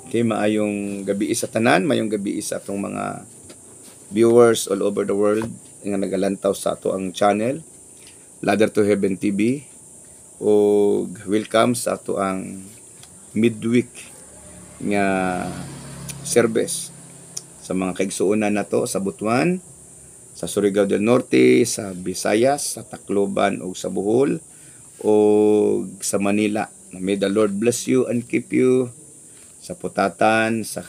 Okay, maayong gabi sa tanan, maayong gabi sa atong mga viewers all over the world nga nagalantaw sa ato ang channel Ladder to Heaven TV, o welcome sa ato ang midweek nga service sa mga kaigsuonan nato sa Butuan, sa Surigao del Norte, sa Visayas, sa Tacloban o sa Bohol o sa Manila. May the Lord bless you and keep you sa Putatan, sa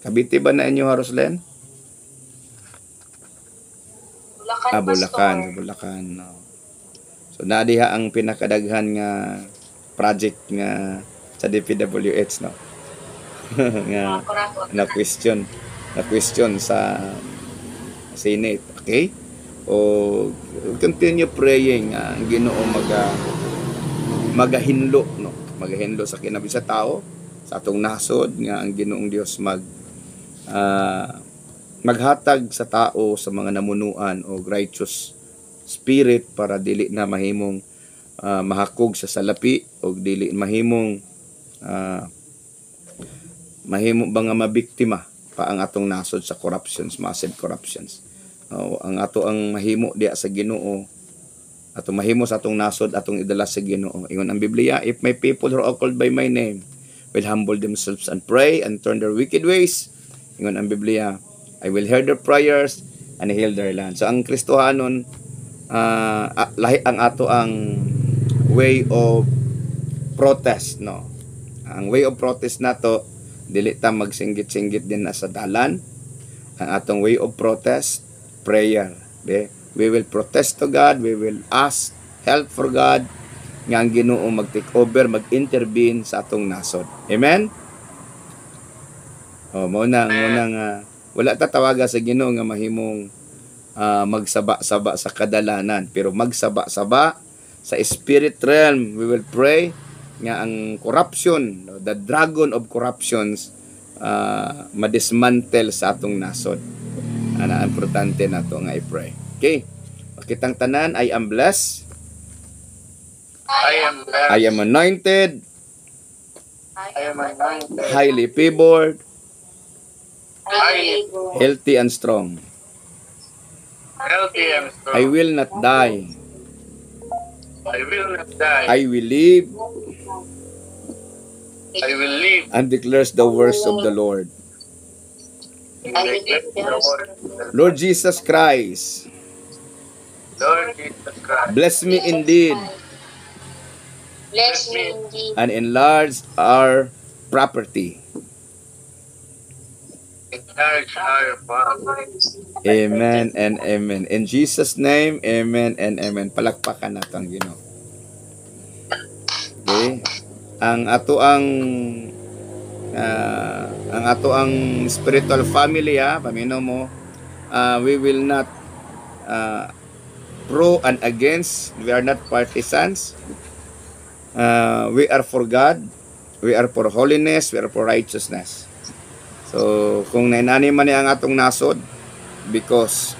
Cavite ba na inyo, Roslen? Bulacan, Bulacan, sa Bulacan. No. So nadiha ang pinakadaghan nga project nga sa DPWH, no. nga na question sa Senate, okay? O continue praying ang Ginoo magahinlo, no. Magahinlo sa kinabi sa tao, sa atong nasod nga ang Ginoong Dios maghatag sa tao sa mga namunuan o righteous spirit para dili na mahimong mahakog sa salapi o dili mahimong ba nga mabiktima pa ang atong nasod sa corruptions, massive corruptions. Ang ato ang mahimo diya sa Ginoo, atong mahimo sa atong nasod, atong idala sa Ginoo. Ingon ang Biblia, if my people who are called by my name will humble themselves and pray and turn their wicked ways, ingon ang Biblia, I will hear their prayers and heal their land. So ang Kristohanon, lahi ang ato ang way of protest, no. Ang way of protest nato, dili ta magsinggit-singgit din na sa dalan. Ang atong way of protest, prayer. We will protest to God, we will ask help for God, nga ang Ginoo mag-take over, mag-intervene sa atong nasod. Amen? Wala tatawaga sa Ginoo nga mahimong magsaba-saba sa kadalanan, pero magsaba-saba sa spirit realm. We will pray nga ang corruption, the dragon of corruptions, madismantle sa atong nasod. Ana importante nato nga i-pray. Okay. Pakitang tanan, I am blessed. I am anointed. Highly favored. Healthy and strong. I will not die. I will live. And declares the words of the Lord. Lord Jesus Christ, bless me indeed. And enlarge our property. Amen and amen. In Jesus' name, amen and amen. Palakpakan natin, Ginoo. Okay. Ang ato ang spiritual family, pamino mo, we will not pro and against. We are not partisans. We are for God, we are for holiness, we are for righteousness. So kung nainani man ang atong nasod, because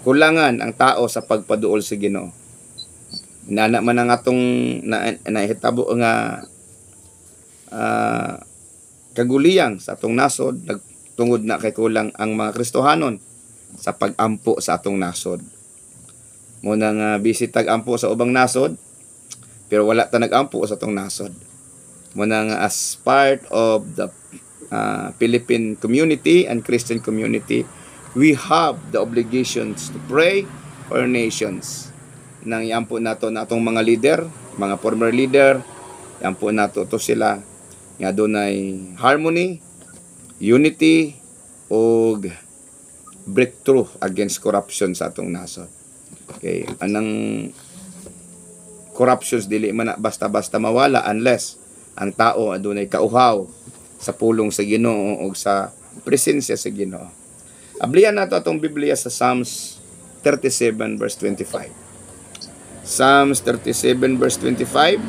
kulangan ang tao sa pagpaduol sa Ginoo. Inana man ang atong nahitabo nga kaguliyang sa atong nasod, tungod na kay kulang ang mga Kristohanon sa pag-ampo sa atong nasod. Muna nga bisitag ampo sa ubang nasod, pero wala ta nag-ampo sa atong nasod. Muna nga as part of the Philippine community and Christian community, we have the obligations to pray for nations. Nang iampo nato na atong mga leader, mga former leader, iampo nato to sila nga dunay harmony, unity, o breakthrough against corruption sa atong nasod. Okay, anang corruptions dili man na basta-basta mawala unless ang tao adunay kauhaw sa pulong sa Ginoo o sa presensya sa Ginoo. Ablihan nato atong Biblia sa Psalms 37 verse 25. Psalms 37 verse 25.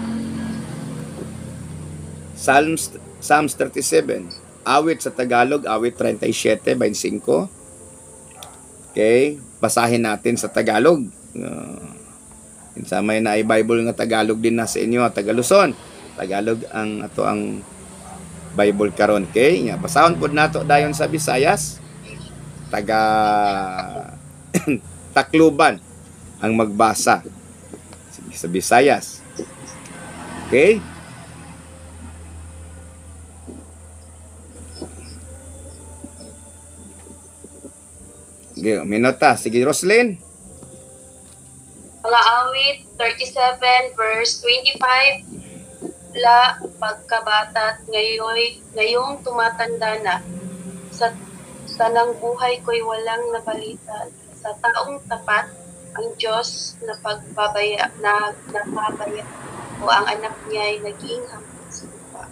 Psalms 37. Awit sa Tagalog, awit 37:25. Okay, basahin natin sa Tagalog. Sa may na Bible nga Tagalog din na sa inyo, Tagaluson. Tagalog ang ato ang Bible karon, okay? Nga basahon pud nato dayon sa Visayas. Taga Tacloban ang magbasa. Sige, sa Visayas. Okay? Sige, minota. Sige, Roslyn. Mga awit 37 verse 25, la pagkabata't ngayong tumatanda na, sa sanang buhay ko'y walang napalitan. Sa taong tapat, ang Diyos na napabaya o ang anak niya ay naging hanggang sa lupa.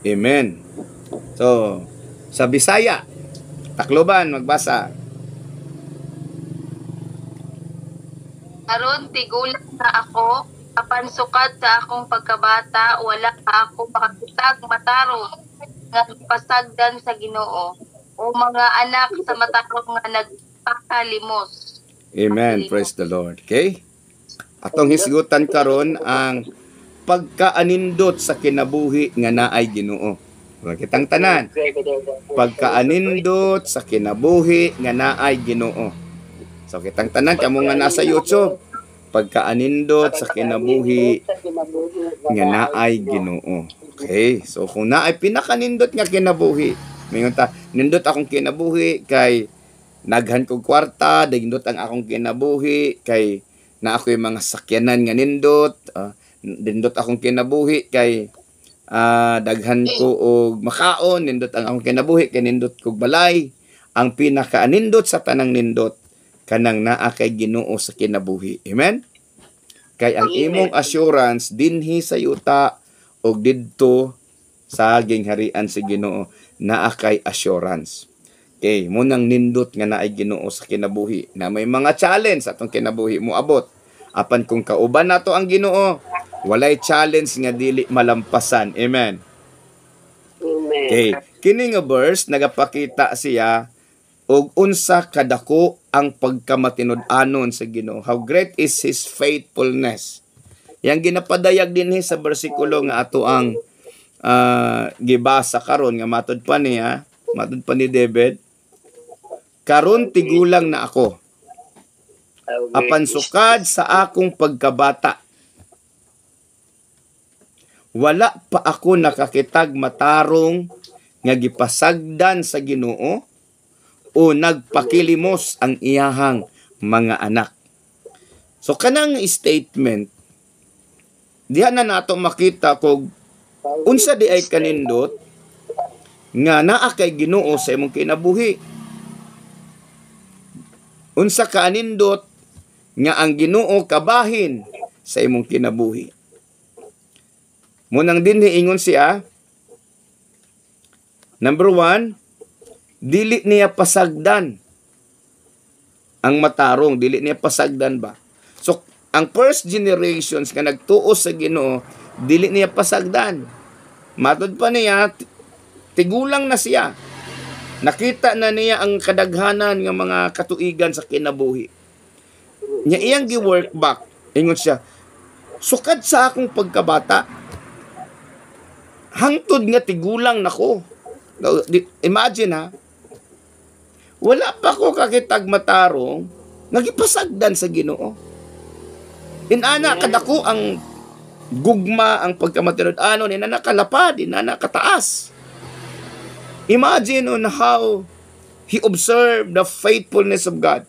Amen. So, sa Bisaya, Tacloban, magbasa. Karon tigulang na ako, apan sukad sa akong pagkabata, wala pa ako makakitag mataro nga pasagdan sa Ginoo, o mga anak sa matarong nga nagpakalimos. Amen. Praise the Lord. Okay? Atong hisgutan karon ang pagkaanindot sa kinabuhi nga naay Ginoo. Kitang tanan. Pagkaanindot sa kinabuhi nga naay Ginoo. So kitang tanan kamo nga nasa YouTube. Pagkaanindot sa kinabuhi nga naay Ginoo. Okay? So kung naay pinakanindot nga kinabuhi, mingon ta, nindot akong kinabuhi kay naghan kog kwarta, nindot ang akong kinabuhi kay na ako'y mga sakyanan nga nindot, nindot akong kinabuhi kay daghan ko og makaon, nindot ang akong kinabuhi kay nindot kog balay. Ang pinakaanindot sa tanang nindot kanang naa kay Ginoo sa kinabuhi. Amen? Kay ang imong assurance dinhi sa yuta og didto sa gingharian sa Ginoo naa kay assurance. Okay, munang nindot nga naay Ginoo sa kinabuhi na may mga challenge atong kinabuhi mo abot. Apan kung kauban nato ang Ginoo, walay challenge nga dili malampasan. Amen. Okay, kini nga verse nagapakita siya og unsa kadako ang pagkamatinud-anon sa Ginoo. How great is His faithfulness. Yang ginapadayag dinhi sa bersikulo nga ato ang gibasa karon nga matud pa ni David. Karon tigulang na ako. Apan sukad sa akong pagkabata. Wala pa ako nakakitag matarong nga gipasagdan sa Ginoo o nagpakilimos ang iyahang mga anak. So kanang statement, diha na nato makita kog unsa di ay kanindot nga naa kay Ginoo sa imong kinabuhi. Unsa kanindot nga ang Ginoo kabahin sa imong kinabuhi. Munang dinhi ingon siya, number 1, dili niya pasagdan ang matarong, dili niya pasagdan ba? So, ang first generations nga nagtuo sa Ginoo, dili niya pasagdan. Matod pa niya, tigulang na siya. Nakita na niya ang kadaghanan ng mga katuigan sa kinabuhi. Nya iyang gi-work back, ingon siya, sukad sa akong pagkabata, hangtod nga tigulang nako. Imagine wala pa ko kakitag matarong, nagipasagdan sa Ginoo. Inana kadako ang gugma, ang pagkamatinud-anon, inana kalapad, inana kataas. Imagine on how he observed the faithfulness of God.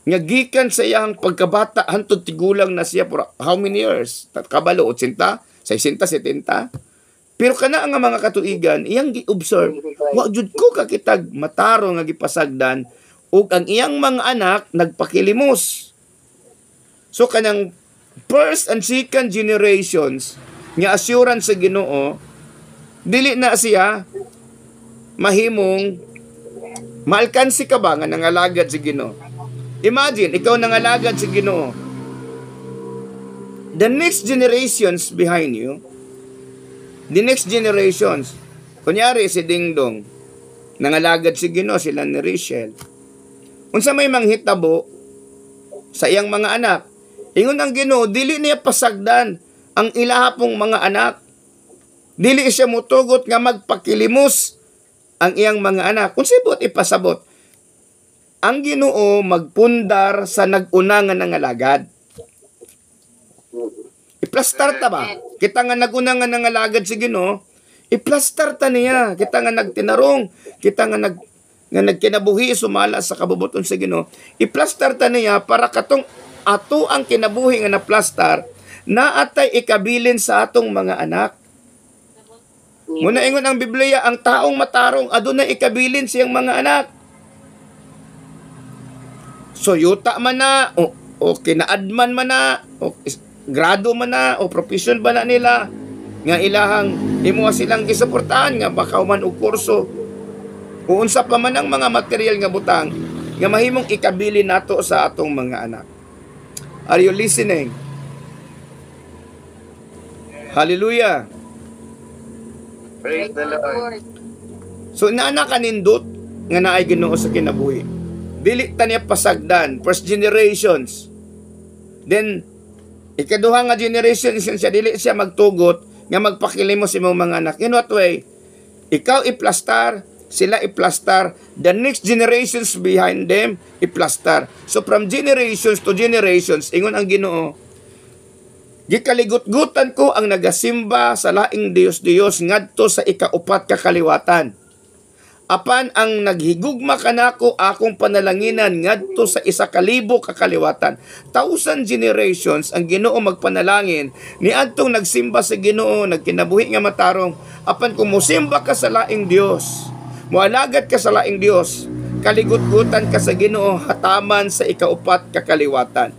Nga gikan sa iyang pagkabata, hantod tigulang na siya for how many years? Kabalo, 80, 60, 70. Pero kana ang mga katuigan, iyang gi-observe, wa jud ko kakitag mataro nga gipasagdan ug ang iyang mga anak nagpakilimos. So kanang first and second generations nga assurance sa Ginoo, dili na siya mahimong maalkansi ka ba nga nangalagad sa Ginoo. Imagine, ikaw nangalagad sa Ginoo. The next generations behind you, the next generations, kunyari si Dingdong, nangalagad si Ginoo, sila ni Rachel. Unsa may manghitabo sa iyang mga anak, ingon ang Ginoo, dili niya pasagdan ang ilahapong mga anak. Dili siya mutugot nga magpakilimos ang iyang mga anak. Kung sibot ipasabot, ang Ginoo magpundar sa nag-una nga nangalagad. Iplastar ta ba? Kita nga nag-una nga nangalagad si Ginoo, iplastar ta niya. Kita nga nagtinarong, kita nga nagkinabuhi sumala sa kabubuton sa Ginoo. Iplastar ta niya para katong ato ang kinabuhi nga naplastar na atay ikabilin sa atong mga anak. Muna ingon ang Biblia, ang taong matarong adunay ikabilin siyang mga anak. So yuta man na, o kinaadman man na, o grado man na, o profession ba na nila, nga ilahang imuha silang gisuportahan, nga baka man og kurso, o unsa pa man ang mga material nga butang, nga mahimong ikabilin nato sa atong mga anak. Are you listening? Hallelujah. Praise the Lord. So naana kanindot nga naay Ginoo sa kinabuhi. Dili ta niya pasagdan, first generations. Then ikaduha nga generation siya dili siya magtugot nga magpakilimos imong mga anak. In what way? Ikaw iplastar, sila iplastar, the next generations behind them iplastar. So from generations to generations, ingon ang Ginoo, gikaligut-gutan ko ang nagasimba sa laing Dios-Dios ngadto sa ikaupat kakaliwatan. Apan ang naghigugma kanako akong panalanginan ngadto sa 1,000 kakaliwatan. 1,000 generations ang Ginoo magpanalangin ni adtong nagsimba sa Ginoo, nagkinabuhi nga matarong. Apan kung mosimba ka sa laing Dios, moalagad ka sa laing Dios, kaligut-gutan ka sa Ginoo hataman sa ikaupat kakaliwatan.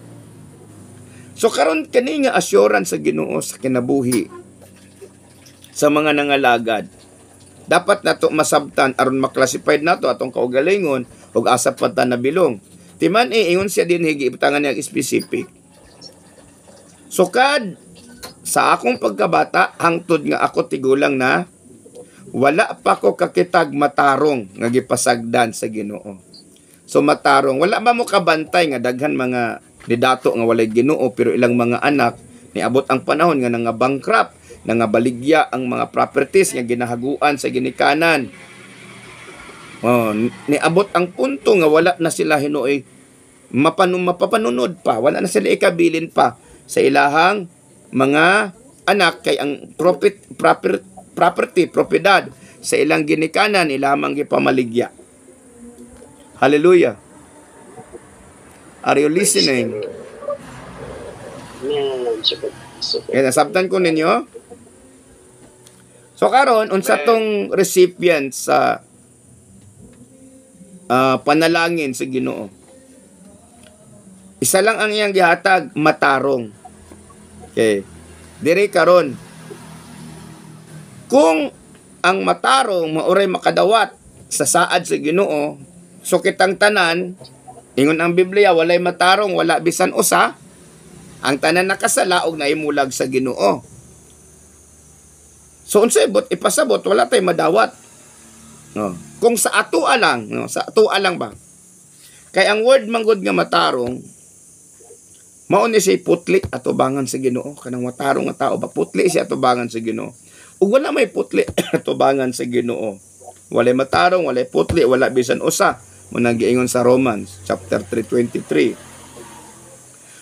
So karon kani nga assurance sa Ginoo sa kinabuhi sa mga nangalagad. Dapat nato masabtan aron maklasify nato atong kaugalingon ug asa pa ta nabilong. Timan ingon siya din higi ibutangan niya specific. Sukad sa akong pagkabata hangtod nga ako tigulang na wala pa ko kakitag matarong nga gipasagdan sa Ginoo. So matarong, wala ba mo kabantay nga daghan mga didato nga walay Ginoo pero ilang mga anak niabot ang panahon nga nga bankrupt, nga baligya ang mga properties nga ginahaguan sa ginikanan. Niabot ang punto nga wala na sila hinuoy mapapanunod pa, wala na sila ikabilin pa sa ilahang mga anak kay ang property, propiedad sa ilang ginikanan ilamang gipamaligya. Hallelujah. Are you listening? Kaya nasabtan ko ninyo. So karon unsa tong recipient sa panalangin sa Ginoo. Isa lang ang iyang gihatag, matarong. Okay. Dire karon kung ang matarong mauray makadawat sa saad sa Ginoo, so kitang tanan, ingon ang Biblia, walay matarong, wala bisan usa, ang tanan nakasala og naimulag sa Ginoo. So unsa ipasabot, wala tay madawat. No. Kung sa atoa lang, no, sa atoa lang ba? Kay ang word manggod nga matarong, mao ni siya putli atubangan sa Ginoo. Kanang matarong nga tao ba putli siya atubangan sa Ginoo. Ug wala may putli atubangan sa Ginoo. Walay matarong, walay putli, wala bisan usa. Munang giingon sa Romans chapter 3:23.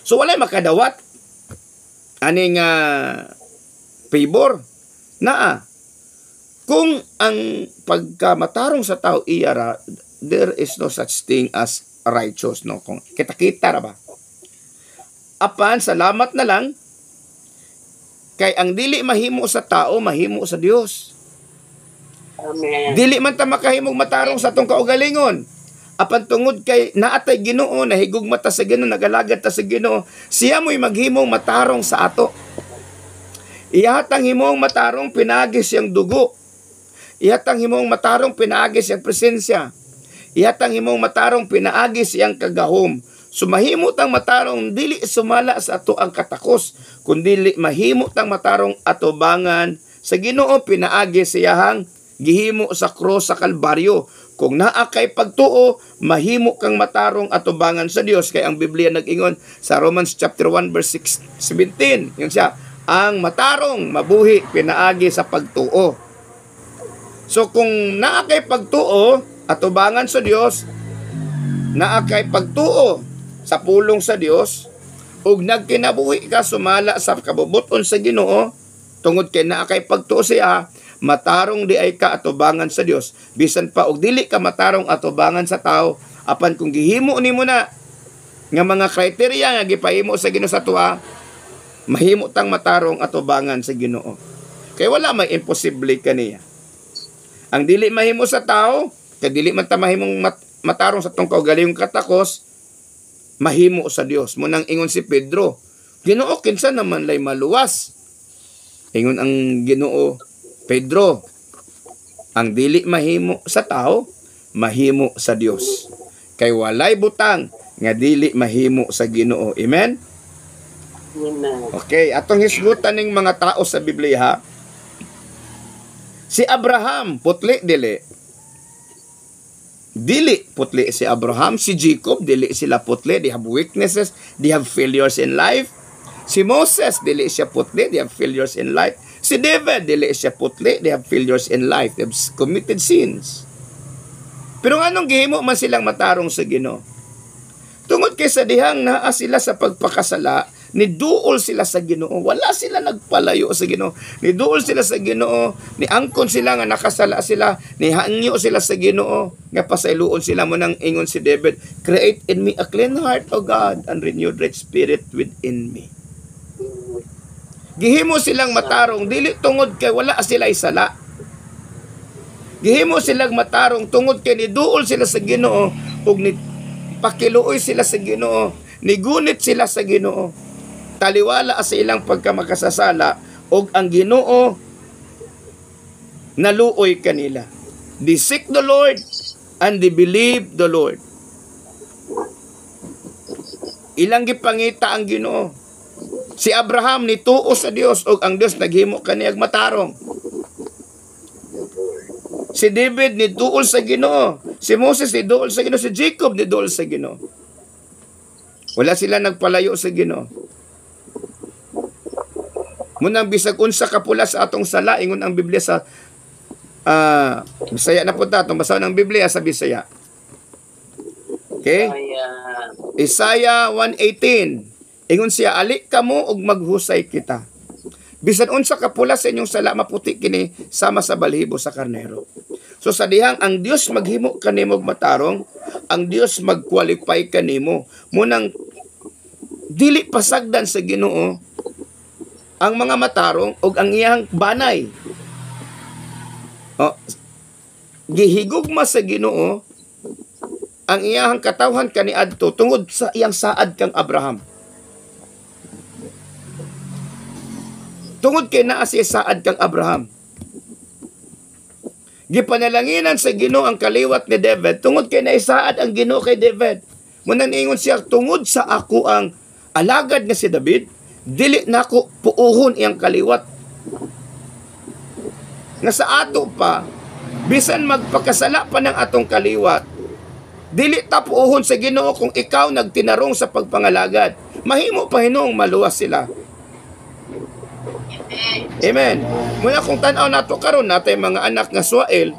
So walay makadawat aning favor naa. Kung ang pagkamatarong sa tao iyara, there is no such thing as righteous, no? Kung kita-kita ra ba? Apan salamat na lang kay ang dili mahimo sa tao, mahimo sa Dios. Amen. Dili man ta makahimog matarong sa tong kaugalingon. Apan tungod kay naatay Ginoo, nahigugma ta sa Ginoo, nagalagad ta sa Ginoo, siya mo'y maghimong matarong sa ato. Ihatang himong matarong pinagis yang dugo. Ihatang himong matarong pinaagis yang presensya. Ihatang himong matarong pinaagis yang kagahom. Sumahimo tang matarong dili sumala sa ato ang katakos, kundi mahimo tang matarong atubangan sa Ginoo, pinaagis siyahang gihimo sa cross sa Kalbaryo. Kung naa kay pagtuo, mahimo kang matarong atubangan sa Dios. Kay ang Biblia nag-ingon sa Romans chapter 1 verse 17. Yun siya, ang matarong mabuhi pinaagi sa pagtuo. So kung naa kay pagtuo atubangan sa Dios, naa kay pagtuo sa pulong sa Dios, ug nagkinabuhi ka sumala sa kabubuton sa Ginoo, tungod kay naa kay pagtuo siya, matarong di ay ka atubangan sa Dios. Bisan pa og dili ka matarong atubangan sa tao, apan kung gihimo nimo na nga mga kriteria nga gipahimo sa Ginoo sa tuwa, mahimo tang matarong atubangan sa Ginoo. Kay wala may imposible kaniya. Ang dili mahimo sa tao, kay dili man ta mahimong matarong sa tong kaugalingong katakos, mahimo sa Dios. Munang ingon si Pedro, Ginoo kinsa naman lay maluwas. Ingon ang Ginoo, Pedro, ang dili mahimo sa tao, mahimo sa Dios. Kay walay butang nga dili mahimo sa Ginoo. Amen? Amen. Okay, atong hisgutan ning mga tao sa Biblia ha. Si Abraham, putli dili. Dili putli si Abraham, si Jacob dili sila putli, they have weaknesses, they have failures in life. Si Moses dili siya putli, they have failures in life. Si David dili siya putli, they have failures in life, they have committed sins. Pero anong gihimo man silang matarong sa Ginoo? Tungod kay sa dihang naa sila sa pagpakasala, niduol sila sa Ginoo. Wala sila nagpalayo sa Ginoo. Niduol sila sa Ginoo, niangkon sila nga nakasala sila, nihangyo sila sa Ginoo, nga pasayloon sila mo nang ingon si David, create in me a clean heart, O God, and renew the right spirit within me. Gihimo silang matarong, dili tungod kay wala sila sala. Gihimo silang matarong tungod kay niduol sila sa Ginoo, ug ni pakiluoy sila sa Ginoo, nigunit sila sa Ginoo, taliwala sa ilang pagkamakasasala, og ang Ginoo naluoy kanila. They seek the Lord and they believe the Lord. Ilang gipangita ang Ginoo. Si Abraham nituo sa Dios, og ang Dios naghimo kaniyang matarong. Si David niduol sa Ginoo. Si Moses niduol sa Ginoo. Si Jacob niduol sa Ginoo. Wala sila nagpalayo sa Ginoo. Munang bisag unsa kapula sa atong sala, ingon ang Biblia sa Bisaya na po ta, itong basa ng Biblia sa Bisaya. Okay? Isaiah 1:18. Ingon siya, ali kamo og maghusay kita. Bisan unsa kapula sa inyong sala, maputi kini sama sa balhibo sa karnero. So sa dihang ang Dios maghimo kanimo og matarong, ang Dios mag-qualify kanimo. Munang dili pasagdan sa Ginoo ang mga matarong og ang iyang banay. Gihigugma sa Ginoo ang iyang katawhan kaniadto tungod sa iyang saad kang Abraham. Tungod kay naa siya saad kang Abraham. Gipanalanginan sa Ginoo ang kaliwat ni David tungod kay naisaad ang Ginoo kay David. Munang ingon siya, tungod sa ako ang alagad nga si David, dili nako puuhon iyang kaliwat. Nga sa ato pa, bisan magpakasala pa ng atong kaliwat, dili ta puuhon sa Ginoo kung ikaw nagtinarong sa pagpangalagad. Mahimo pa hinong maluwas sila. Amen. Muna kung tanaw nato karon natay mga anak nga suwael,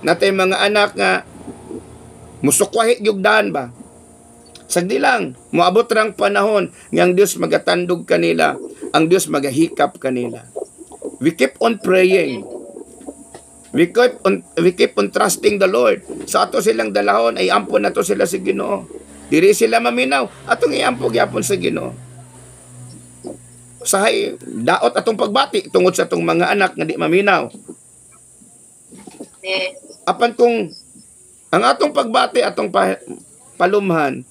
natay mga anak nga musukwahi gyugdan ba. Sagdi lang, moabot rang panahon nga ang Dios magatandog kanila, ang Dios magahikap kanila. We keep on praying. We keep on trusting the Lord. Sa ato silang dalahon ay ampon nato sila sa Ginoo. Diri sila maminaw, atong iampog yapon sa Ginoo. Sahay daot atong pagbati tungod sa atong mga anak nga di maminaw. Apan kung ang atong pagbati, atong palumhan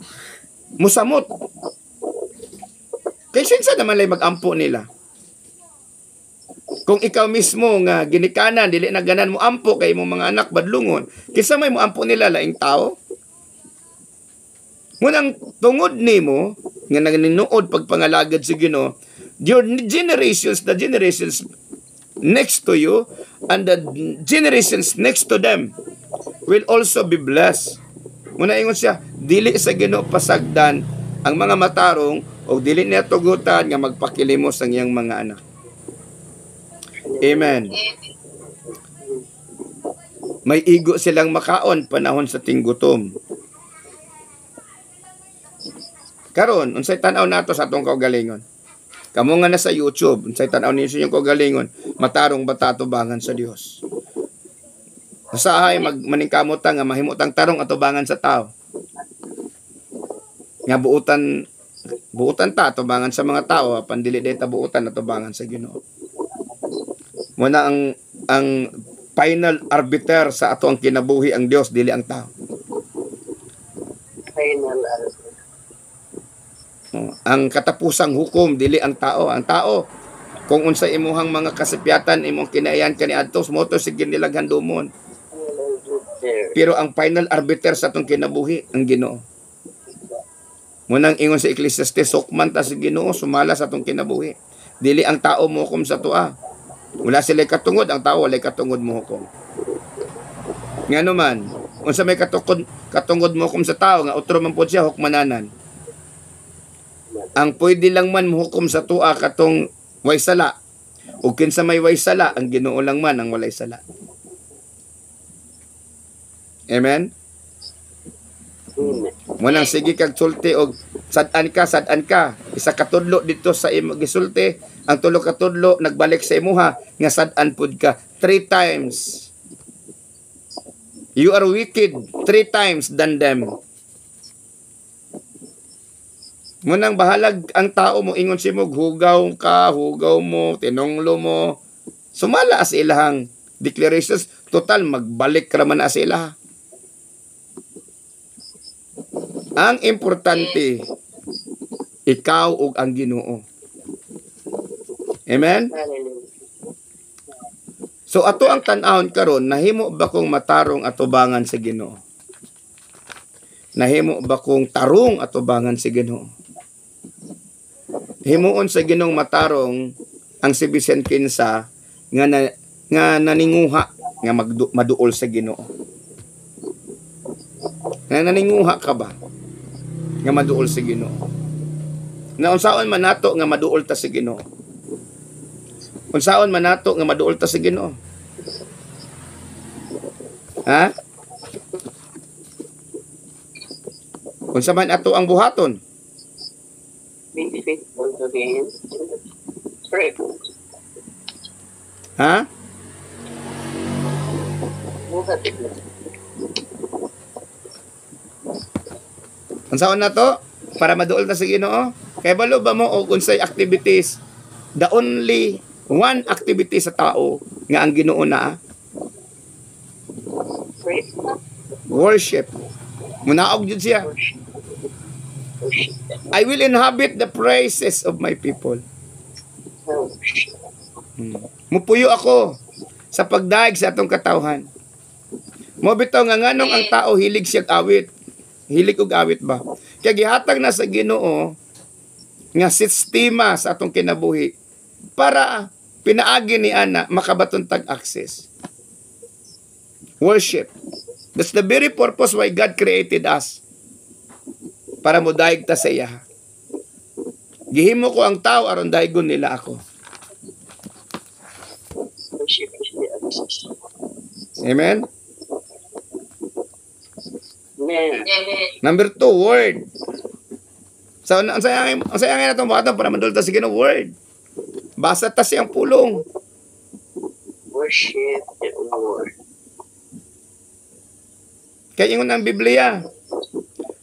musamot, kay sinsa naman lay magampo nila? Kung ikaw mismo nga ginikanan dili na ganan mo ampo kay mo mga anak badlungon, kinsa may mo ampo nila laing tao? Munang tungod nimo nga nagninuod pagpangalagad sa Ginoo, your generations, the generations next to you and the generations next to them will also be blessed. Muna ingon siya, dili sa Ginoo pasagdan ang mga matarong o o dili niya tugutan nga magpakilimos ang iyang mga anak. Amen. May igo silang makaon panahon sa tinggutom. Karon, unsay tan-aw nato sa atong kaugalingon? Kamo nga na sa YouTube, unsay tan-aw ninyo sa inyong kaugalingon, matarong bata atubangan sa Dios. Usahay maningkamot ta nga mahimutang tarong atubangan sa tao. Nga buutan ta atubangan sa mga tao, apan dili dayta buutan atubangan sa Ginoo. Muna ang final arbiter sa ato ang kinabuhi ang Dios, dili ang tao. Final arbiter. Ang katapusang hukom dili ang tao. Ang tao kung unsa imuhang mga kasipyatan imong kinaiyan kaniadto moto sige nilaghan dumon. Pero ang final arbiter sa atong kinabuhi ang Ginoo. Munang ingon sa Ecclesiastes, sukman ta si Ginoo sumala sa atong kinabuhi. Dili ang tao mo hukom sa tuwa. Wala sila katungod, ang tao wala katungod mo hukom. Ngano man, unsa may katungod mo hukom sa tao nga utro man pud siya hukmananan. Ang pwede lang man muhukom sa tuwa katong way sala. O kinsa may way sala, ang Ginoo lang man ang walay sala. Amen? Munang sige kag sulti og sad-an ka. Isa ka tudlo dito sa imo gisulti, ang tulo ka tudlo nagbalik sa imuha nga sad-an pud ka 3 times. You are wicked 3 times than them. Munang bahalag ang tao mo ingon si mo hugaw mo, tinunglo mo. Sumala as ilahang declarations, total magbalik ra man as ilaha. Ang importante ikaw ug ang Ginoo. Amen? So ato ang tan-awon karon, nahimo ba kong matarong atubangan sa Ginoo? Nahimo ba kong tarong atubangan sa Ginoo? Himuon sa Ginoong matarong ang si Vicente Quinsa nga naninguha nga maduol sa Ginoo. Nga naninguha ka ba nga maduol sa Ginoo? Na unsaon man nato nga maduol ta sa Ginoo? Unsaon man nato nga maduol ta sa Ginoo? Ha? Unsa man ato ang buhaton? Be faithful to Him. Pray. Ha? Buhat. Unsaon na to? Para maduol ta sa Ginoo? Kay balo ba mo og unsay activities? The only one activity sa tao nga ang Ginoo na Pray. worship. Munaog jud siya. I will inhabit the praises of my people. Mupuyo ako sa pagdaig sa atong katawhan. Mo bitaw nga nganong ang tao hilig siya awit. Hilig og awit ba? Kaya gihatag na sa Ginoo nga sistema sa atong kinabuhi para pinaagi ni ana makabaton tag access. Worship. That's the very purpose why God created us. Para mo daig ta sa iya. Gihimo ko ang tao aron daigon nila ako. Worship is the access. Amen? Amen. Number 2, word. So, ang sayangin na itong batang para mandul ta sa Ginoo, word. Basa ta siyang pulong. Worship the Lord. Kaya ingon ang Biblia.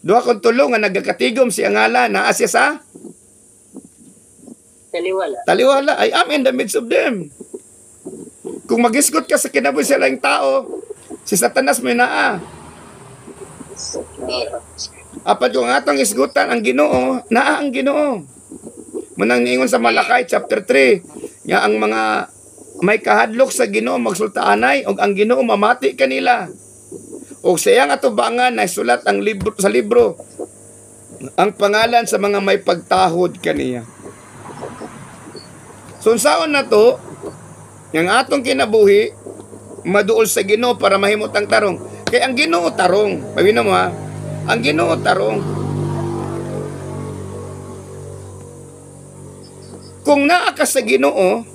Duha kong tulong nga nagakatigom siya ngalan na asya sa taliwala. I am in the midst of them. Kung magisgot ka sa kinabuhi sila yung tao, si Satanas may naa. Apat yung atong isgutan ang Ginoo, naa ang Ginoo. Munang niingon sa Malakay chapter 3, nga ang mga may kahadlok sa Ginoo magsultaanay og ang Ginoo mamati kanila. O siyang atubangan na sulat ang libro sa libro ang pangalan sa mga may pagtahod kaniya. So unsaon na to yang atong kinabuhi maduol sa Ginoo para mahimot ang tarong. Kay ang Ginoo tarong. Pabino mo ha? Ang Ginoo tarong. kung naa ka sa Ginoo,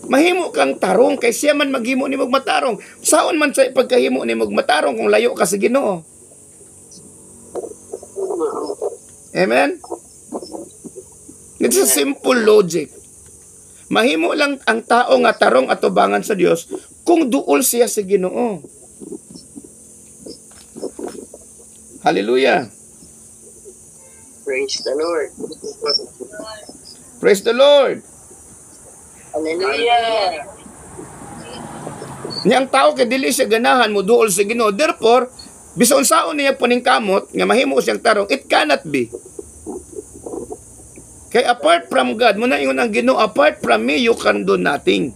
mahimo kang tarong kay siya man maghimo nimog matarong. Saon man sa pagkahimo nimog matarong kung layo ka sa Ginoo. Amen? It's a simple logic. Mahimo lang ang tao nga tarong atubangan sa Dios kung duol siya sa Ginoo. Hallelujah. Praise the Lord. Praise the Lord. Hallelujah. Niya ang tao kay dili siya ganahan mo duol sa Ginoo. Therefore, bisan saon niya paningkamot nga mahimo siyang tarong, it cannot be. Kay apart from God, muna ingon ang Ginoo, apart from me you can do nothing.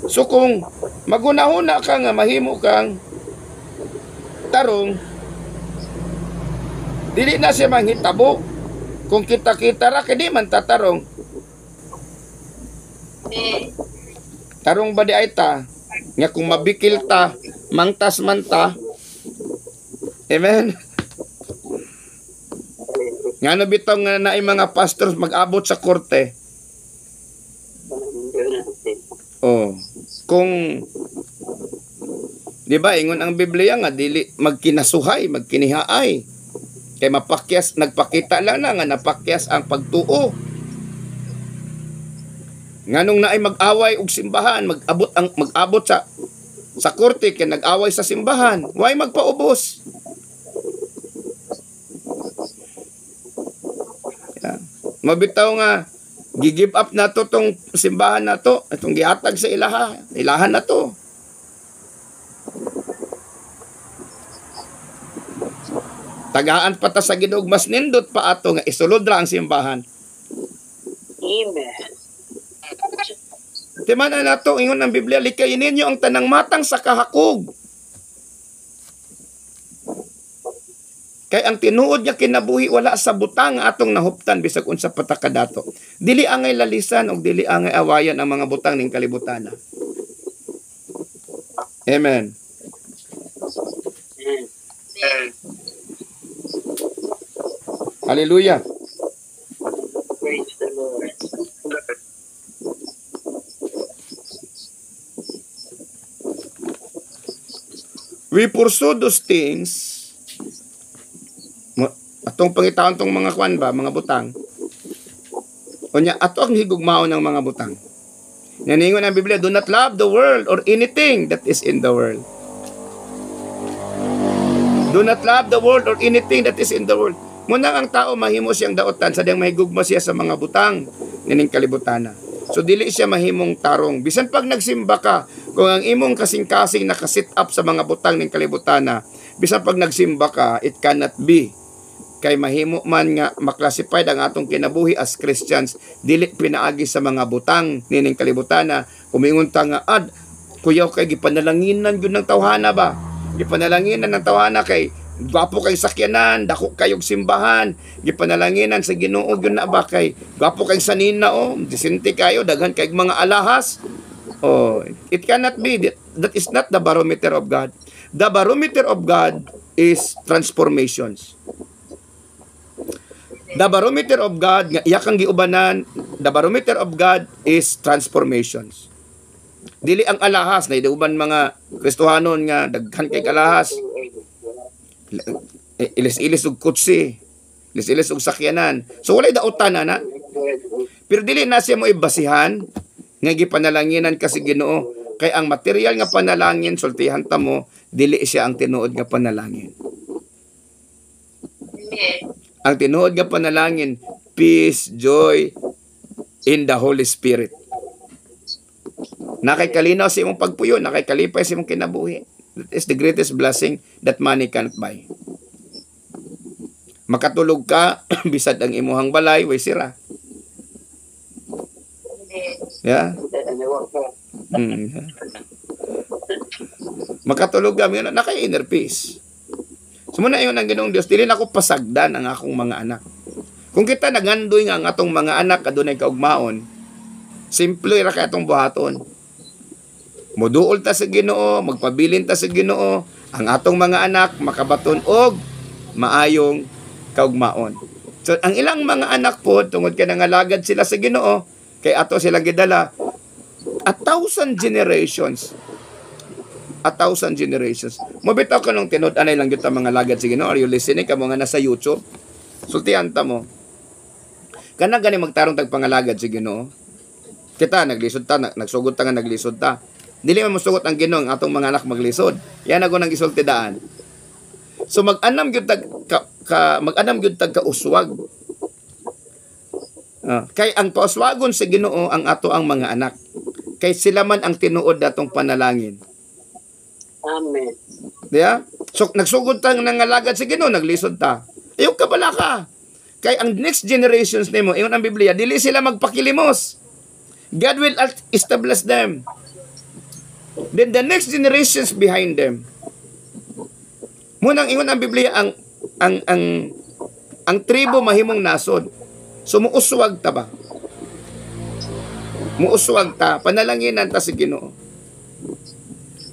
So kung magunahuna ka nga mahimo kang tarong, dili na siya manghitabo. Kung kita-kita ra kay di man tatarong. Tarong ba di ay ta? Nga kung mabikil ta, mangtas man ta. Amen? Nga no bitong nga naay mga pastors mag-abot sa korte. Oh, kung di ba ingon ang Biblia nga dili magkinasuhay, magkinihaay. Kay mapakyas, nagpakita lang na nga napakyas ang pagtuo. Nganong naay mag-away og simbahan, mag-abot sa korte kay nag-away sa simbahan. Why magpaubos? Yeah. Mabitaw nga gi-give up na to tong simbahan na to, itong gihatag sa ilahan na to. Tagaan pa ta sa Ginoo, mas nindot pa ato nga isulod ra ang simbahan. Amen. Timan na nato ingon ang Biblia, likayin ninyo ang tanang matang sa kahakog. Kay ang tinuod niya kinabuhi wala sa butang atong nahuptan bisag unsa patakadato. Dili angay lalisan og dili angay awayan ang mga butang ning kalibutana. Amen. Hallelujah. Praise the Lord. We pursue those things. Atong pangitaon tong mga kwan ba, mga butang. Unya ato ang higugmaon ng mga butang. Naningon ang Biblia, do not love the world or anything that is in the world. Do not love the world or anything that is in the world. Muna ang tao mahimo siyang daotan sa diyang mahigugma siya sa mga butang nining kalibutana. So dili siya mahimong tarong. Bisan pag nagsimba ka, kung ang imong kasing-kasing nakasit up sa mga butang ning kalibutana, bisan pag nagsimba ka, it cannot be. Kay mahimo man nga maklasify ang atong kinabuhi as Christians, dili pinaagi sa mga butang nining kalibutana. Kumingon ta nga kuyaw kay gipanalanginan gyud ng tawhana ba? Gipanalanginan ng tawhana kay gwapo kay sakyanan, dako kayog simbahan, gipanalanginan sa Ginoo gyud na ba kay gwapo kay sanina disente kayo, daghan kay mga alahas. Oh, it cannot be. That is not the barometer of God. The barometer of God is transformations. The barometer of God, nga iya kang giubanan, the barometer of God is transformations. Dili ang alahas, na iduban mga Kristohanon nga daghan kay alahas. Ilis-ilis og kutsi, ilis-ilis og sakyanan. So walay daotan na. Pero dili na siya mo ibasihan nga gipanalanginan kasi Ginoo, kay ang material nga panalangin sultihan ta mo, dili siya ang tinuod nga panalangin. Ang tinuod nga panalangin, peace, joy in the Holy Spirit. Nakaikalinaw sa imong pagpuyo, nakaikalipay sa imong kinabuhi. That is the greatest blessing that money can't buy. Makatulog ka, bisad ang imuhang balay, way sira. Yeah? Makatulog ka, naka-inner peace. So muna yun ang Ginoong Diyos, dili na ako pasagdan ang akong mga anak. Kung kita nagandoy nga ang atong mga anak, adunay kaugmaon, simple ra kay atong buhaton. Moduol ta sa Ginoo, magpabilin ta sa Ginoo, ang atong mga anak makabaton og maayong kaugmaon. So ang ilang mga anak po tungod kay nangalagad sila sa Ginoo, kay ato sila gidala 1,000 generations. 1,000 generations. Mobitaw ka nung tinod anay lang gyud ta mga lagad sa Ginoo. Are you listening ka mo nga nasa YouTube? Sultihan ta mo. Kana gani magtarong tag pangalagad sa Ginoo. Kita naglisod ta, nagsugod ta nga naglisod ta. Dili man mosugot ang Ginoo ang atong mga anak maglisod. Yan ako nang isulti daan. So mag-anam gyud tag mag-anam gyud tag kauswag. Kay ang pauswagon sa Ginoo ang ato ang mga anak. Kay sila man ang tinuod datong panalangin. Amen. Diya? So nagsugod ta nangalagad sa Ginoo, naglisod ta. Ayaw ka bala ka. Kay ang next generations nimo, ingon ang Biblia, dili sila magpakilimos. God will establish them. Then the next generations behind them. Munang ingon ang Biblia ang tribo mahimong nasod. So muuswag ta ba? Muuswag ta, panalanginan ta si Ginoo.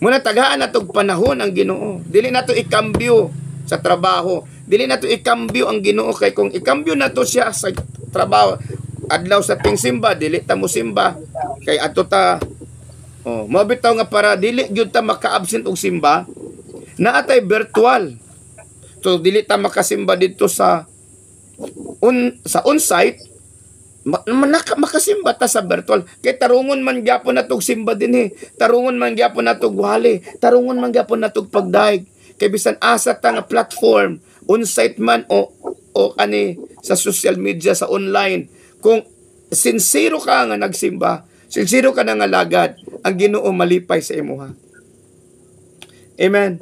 Muna tagaan natog panahon ang Ginoo. Dili nato ikambyo sa trabaho. Dili nato ikambyo ang Ginoo kay kung ikambyo nato siya sa trabaho adlaw sa ting simba, dili ta mo simba kay ato ta mabitaw nga para dili gyud ta maka-absent og simba. Naatay virtual. So dili ta makasimba dito sa on-site. Makasimba ta sa virtual. Kay tarungon man gyapon natog simba dinhi. Tarungon man gyapon natog wali. Tarungon man gyapon natog pagdaig. Kay bisan asa ta nga platform, on-site man o ani sa social media sa online. Kung sincero ka nga nagsimba, sincero ka nga lagad, ang Ginoo malipay sa imuha. Amen.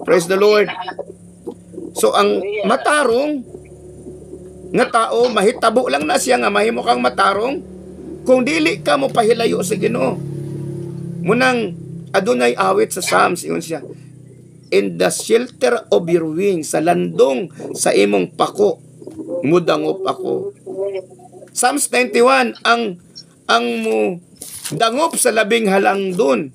Praise the Lord. So ang matarong nga tao, mahitabo lang na siya nga mahimo kang matarong kung dili ka mo pahilayo sa Ginoo. Munang adunay awit sa Psalms, ingon siya, in the shelter of your wings, sa landong sa imong pako, mudangop ako. Psalms 91, ang mo dangop sa labing halangdon.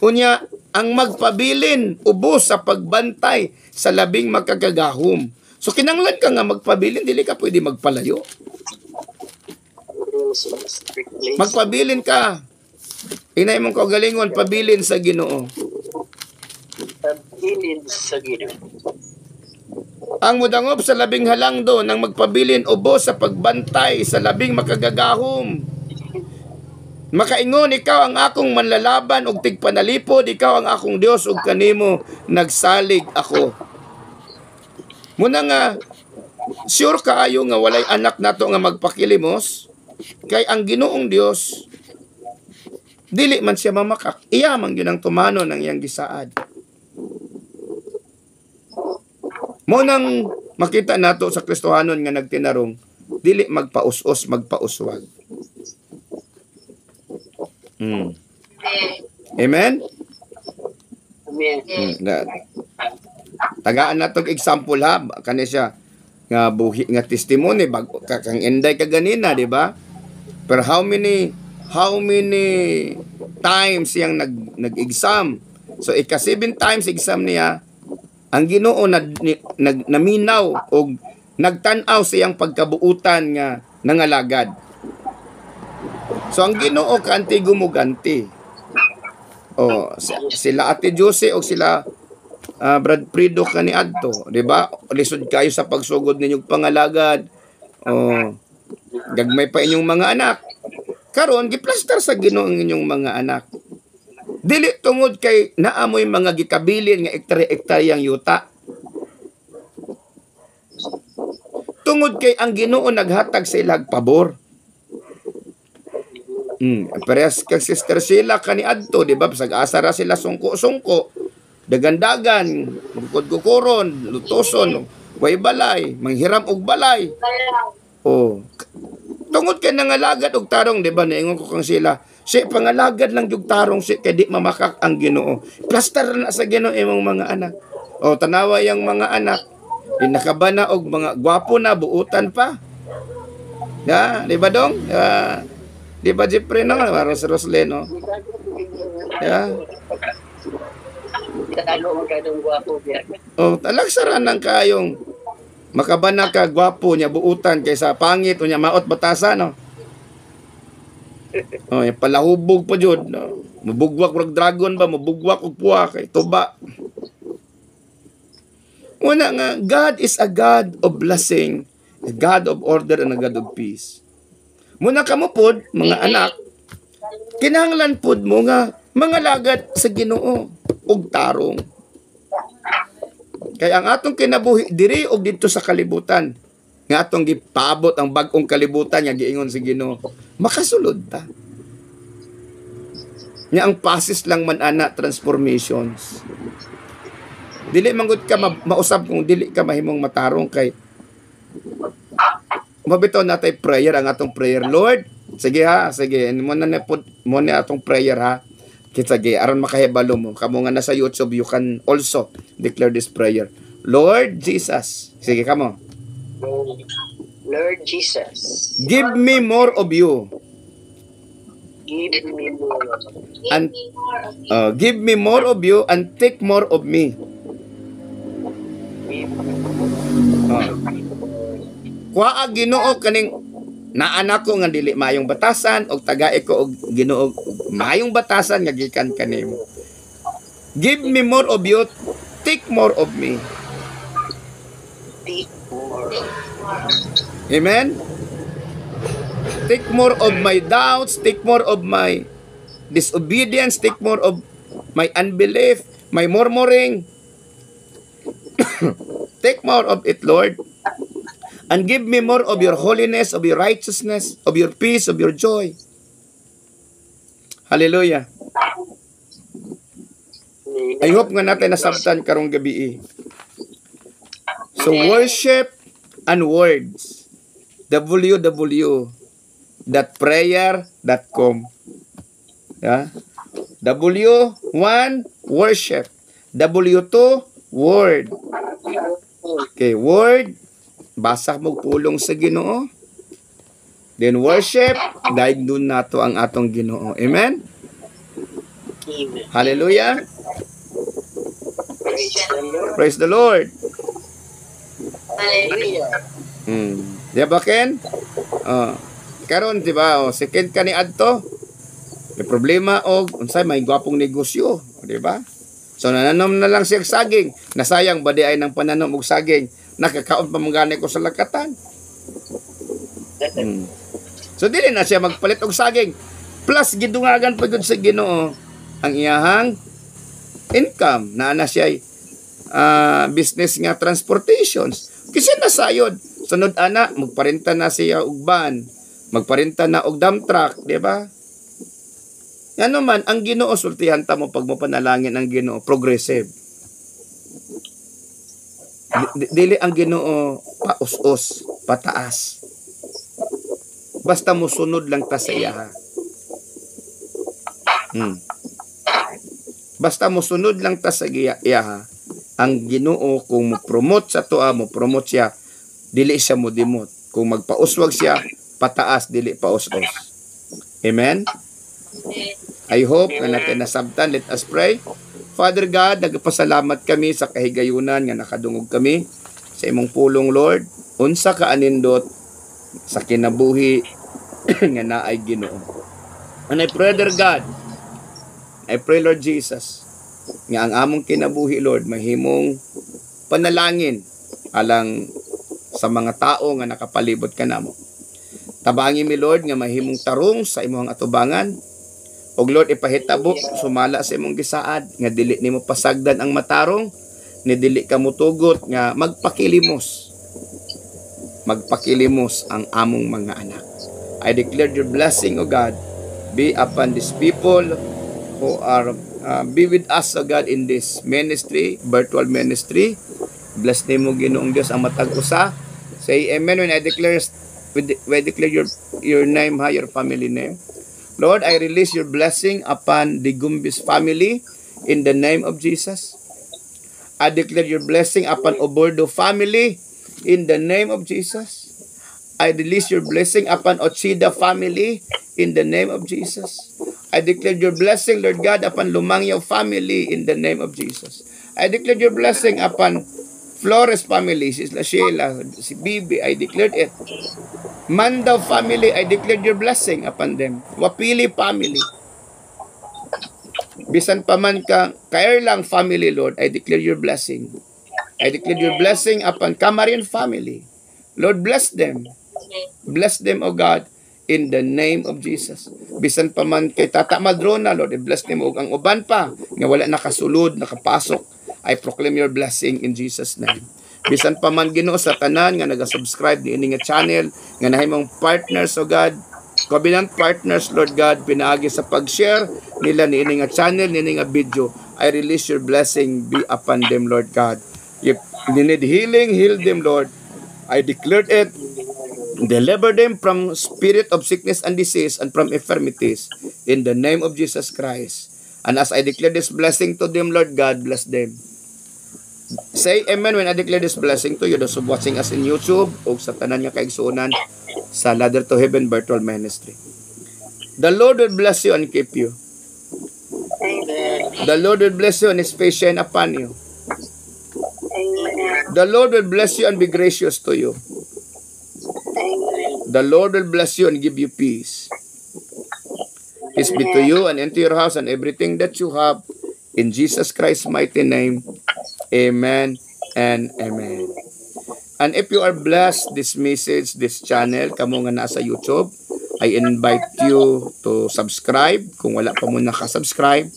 Unya, ang magpabilin, ubos sa pagbantay sa labing makagagahom. So, kinanglan ka nga magpabilin, dili ka pwede magpalayo. Magpabilin ka. Inay mong kagalingon, pabilin sa Ginoo. Pabilin sa Ginoo. Ang mudangop sa labing halangdon, ang magpabilin, ubos sa pagbantay sa labing makagagahom. Makaingon, ikaw ang akong manlalaban og tigpanalipod, ikaw ang akong Dios ug kanimo nagsalig ako. Muna nga, sure kaayo nga walay anak nato nga magpakilimos, kay ang Ginoong Dios, dili man siya mamakak, iya man yun ang tumano ng iyang gisaad. Munang makita nato sa Kristohanon nga nagtinarong, dili magpaus-os, magpauswag. Amen? Amen. Tagaan na tong example ha, kani siya nga buhi nga testimony bago kang enday ka ganina, di ba? Pero how many times siyang nag-exam? So ika 7 times exam niya, ang Ginoo naminaw og nagtan-aw siyang pagkabuutan nga nangalagad. So ang Ginoo kanti gumuganti. Sila Ate Jose o sila Brad Prido kani adto, di ba? Lisod kayo sa pagsugod ninyong pangalagad. Gagmay pa inyong mga anak. Karon giplastar sa Ginoo ang inyong mga anak. Dili tungod kay naamoy mga gikabilin nga ektarya-ektaryang yuta. Tungod kay ang Ginoo naghatag sa ilang pabor. Parehas kang Sister Sheila kani adto, di ba? Pasag-asa ra sila sungko-sungko, dagan-dagan, bukod-kukuron, lutoson, way balay, manghiram og balay. Tungod kay nangalagad og tarong, di ba? Naingon ko kang sila, si pangalagad lang jug tarong si kay di mamakak ang Ginoo. Plaster na sa Ginoo imong mga anak. Tanawa yang mga anak, nakabana og mga gwapo na buutan pa. Ya, di ba dong? Di ba Jeffrey no? Rosle no? Ya. Talo ang kadong gwapo biya. Talagsaran ng kayong Makabana ka, gwapo niya, buutan, kaysa pangit, unya maot batasan, no? Oh, yung palahubog pa jud, no? Mabugwak og dragon ba, mabugwak og puwa, kay tuba. Una nga, God is a God of blessing, a God of order, and a God of peace. Muna ka mo pod, mga anak, kinahanglan pod mo nga, mga lagat sa Ginoo, og tarong. Kaya ang atong kinabuhi diri og dito sa kalibutan, nga atong gipaabot ang bag-ong kalibutan nga giingon si Ginoo, makasulod ta. Nga ang pasis lang man ana transformations. Dili manggod ka mausab kung dili ka mahimong matarong kay mabitaw natay prayer ang atong prayer. Lord, sige ha, sige. Mo na atong prayer ha. Sige, aron makahibalo mo. Kamo nga nasa YouTube, you can also declare this prayer. Lord Jesus. Sige, kamo. Lord Jesus, Give me more of you. give me more. And give me more of you and take more of me. Kuha Ginoo kaning naanak ko nga dili mayong batasan og tagae ko og Ginoo mayong batasan nga gikan kanimo. Give me more of you, take more of me. Take more. Amen. Take more of my doubts, take more of my disobedience, take more of my unbelief, my murmuring. Take more of it, Lord. And give me more of your holiness, of your righteousness, of your peace, of your joy. Hallelujah. I hope nga natin nasabtan karong gabi. So worship and words. www.prayer.com. Yeah? W1 worship. W2 word. Okay, word, basa mo pulong sa Ginoo. Then worship, dahil doon nato ang atong Ginoo. Amen? Amen. Hallelujah. Praise the Lord. Praise the Lord. Hallelujah. Di ba, Ken? Karon, di ba? Si Ken ka ni Adto. May problema og unsay may gwapong negosyo. Di ba? So, nananom na lang siya saging. Nasayang ba di ay ng pananom og saging? Nakakaon pa mong ko sa lakatan. So, dili na siya magpalit og saging. Plus, gidungagan pa gud sa Ginoo ang iyahang income. Na siya business nga transportations. Kasi nasayod. Sunod ana, magparinta na siya og van. Magparinta na og dump truck. Di ba? Ano man, ang Ginoo, sultihan ta mo pag mo panalangin ang Ginoo, progressive. Dili ang Ginoo paus-us, pataas. Basta mo sunod lang ta sa iya. Basta mo sunod lang ta sa iya. Ang Ginoo kung mo promote sa toa, mo promote siya, dili siya mo dimot. Kung magpauswag siya, pataas, dili paus-us. Amen? I hope na natin nasabtan. Let us pray. Father God, nagpasalamat kami sa kahigayunan nga nakadungog kami sa imong pulong, Lord. Unsa ka anindot sa kinabuhi nga naay Ginoo. And I pray, dear God, I pray, Lord Jesus, nga ang among kinabuhi, Lord, mahimong panalangin alang sa mga tao nga nakapalibot ka namo. Tabangi mi, Lord, nga mahimong tarong sa imong atubangan. Og Lord, ipahitabo, sumala sa imong gisaad, nga dili nimo pasagdan ang matarong, ni dili ka mutugot, nga magpakilimos ang among mga anak. I declare your blessing, O God, be upon these people who are, be with us, O God, in this ministry, virtual ministry. Bless nimo, Ginoong Dios, ang matag usa. Say amen when I declare your name, your family name. Lord, I release your blessing upon the Gumbis family in the name of Jesus. I declare your blessing upon Obordo family in the name of Jesus. I release your blessing upon Ochida family in the name of Jesus. I declare your blessing, Lord God, upon Lumangyaw family in the name of Jesus. I declare your blessing upon Flores family, si Sheila, si Bibi, I declared it. Mandaw family, I declared your blessing upon them. Wapili family. Bisan pa man ka, Kairlang family, Lord, I declare your blessing. I declare your blessing upon Camarian family. Lord, bless them. Bless them, O God, in the name of Jesus. Bisan pa man kay Tata Madrona, Lord, bless them, o ang uban pa, nga wala nakasulod, nakapasok, I proclaim your blessing in Jesus' name. Bisan pa man Ginoo sa tanan nga naga-subscribe ni ini nga channel, nga nahimong partners, O God, covenant partners, Lord God, pinaagi sa pag-share nila ni ini nga channel, ni ini nga video, I release your blessing be upon them, Lord God. If they need healing, heal them, Lord. I declared it. Deliver them from spirit of sickness and disease and from infirmities in the name of Jesus Christ. And as I declare this blessing to them, Lord God, bless them. Say amen when I declare this blessing to you, those who watching us in YouTube o sa tanan nga kaigsuonan sa Ladder to Heaven Virtual Ministry. The Lord will bless you and keep you. Amen. The Lord will bless you and His face shine upon you. Amen. The Lord will bless you and be gracious to you. Amen. The Lord will bless you and give you peace. Peace be to you and into your house and everything that you have. In Jesus Christ's mighty name. Amen and amen. And if you are blessed this message, this channel, kamo nga nasa YouTube, I invite you to subscribe. Kung wala pa mo nakasubscribe,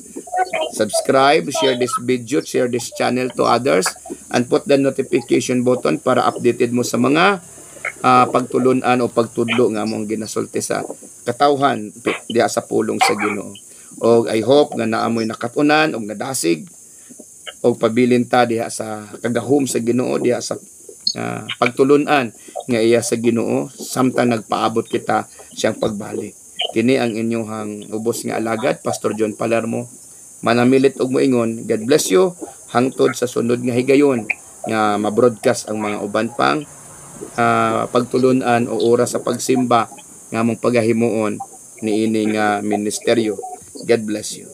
subscribe, share this video, share this channel to others, and put the notification button para updated mo sa mga pagtulunan o pagtudlo nga mong ginasulti sa katawhan diya sa pulong sa Ginoo. O I hope nga naamoy nakatunan o nadasig o pabilin ta diha sa kagahom sa Ginoo, diha sa pagtulunan nga iya sa Ginoo samtang nagpaabot kita siyang pagbalik. Kini ang inyong ubos nga alagad, Pastor John Palermo. Manamilit og moingon, God bless you hangtod sa sunod nga higayon nga ma-broadcast ang mga uban pang pagtulunan o oras sa pagsimba nga mong pagahimuon ni ini nga ministeryo. God bless you.